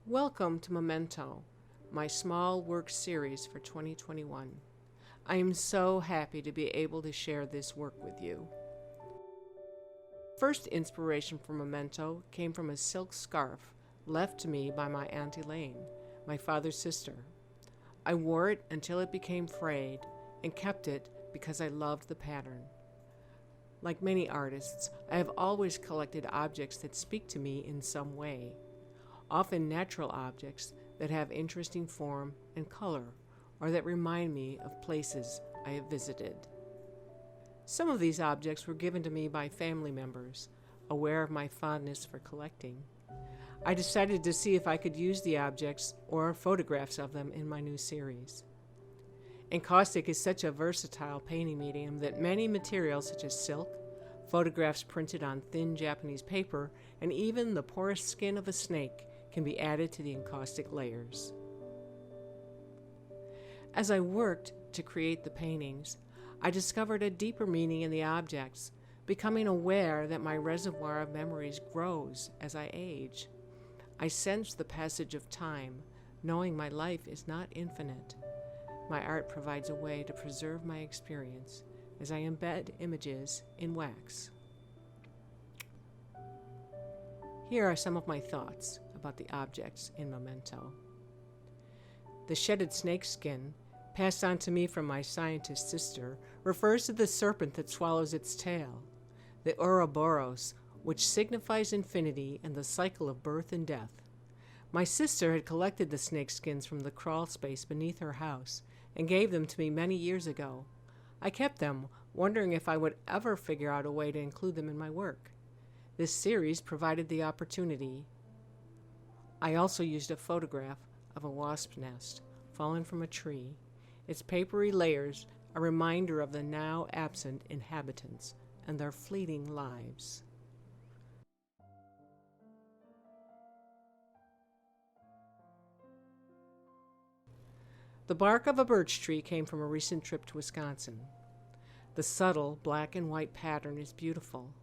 Welcome to Memento, my small work series for 2021. I am so happy to be able to share this work with you. First inspiration for Memento came from a silk scarf left to me by my Aunt Elaine, my father's sister. I wore it until it became frayed and kept it because I loved the pattern. Like many artists, I have always collected objects that speak to me in some way. Often natural objects that have interesting form and color, or that remind me of places I have visited. Some of these objects were given to me by family members, aware of my fondness for collecting. I decided to see if I could use the objects or photographs of them in my new series. Encaustic is such a versatile painting medium that many materials such as silk, photographs printed on thin Japanese paper, and even the porous skin of a snake can be added to the encaustic layers. As I worked to create the paintings, I discovered a deeper meaning in the objects, becoming aware that my reservoir of memories grows as I age. I sense the passage of time, knowing my life is not infinite. My art provides a way to preserve my experience as I embed images in wax. Here are some of my thoughts about the objects in Memento. The shedded snakeskin, passed on to me from my scientist sister, refers to the serpent that swallows its tail, the Ouroboros, which signifies infinity and the cycle of birth and death. My sister had collected the snakeskins from the crawl space beneath her house and gave them to me many years ago. I kept them, wondering if I would ever figure out a way to include them in my work. This series provided the opportunity. I also used a photograph of a wasp nest fallen from a tree, its papery layers a reminder of the now absent inhabitants and their fleeting lives. The bark of a birch tree came from a recent trip to Wisconsin. The subtle black and white pattern is beautiful.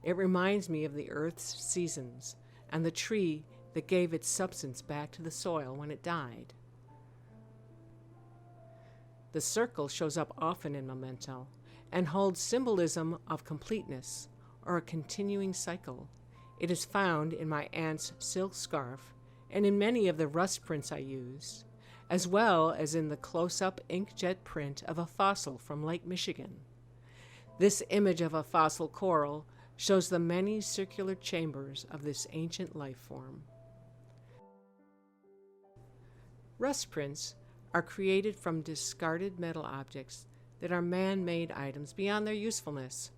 It reminds me of the earth's seasons and the tree that gave its substance back to the soil when it died. The circle shows up often in Memento and holds symbolism of completeness or a continuing cycle. It is found in my aunt's silk scarf and in many of the rust prints I used, as well as in the close-up inkjet print of a fossil from Lake Michigan. This image of a fossil coral shows the many circular chambers of this ancient life form. Rust prints are created from discarded metal objects that are man-made items beyond their usefulness.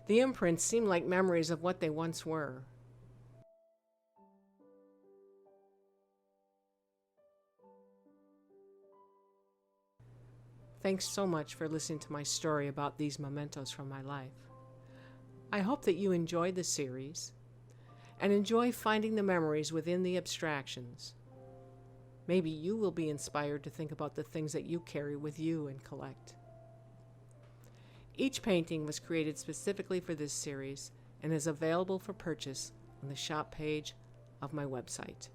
The imprints seem like memories of what they once were. Thanks so much for listening to my story about these mementos from my life. I hope that you enjoyed the series and enjoy finding the memories within the abstractions. Maybe you will be inspired to think about the things that you carry with you and collect. Each painting was created specifically for this series and is available for purchase on the shop page of my website.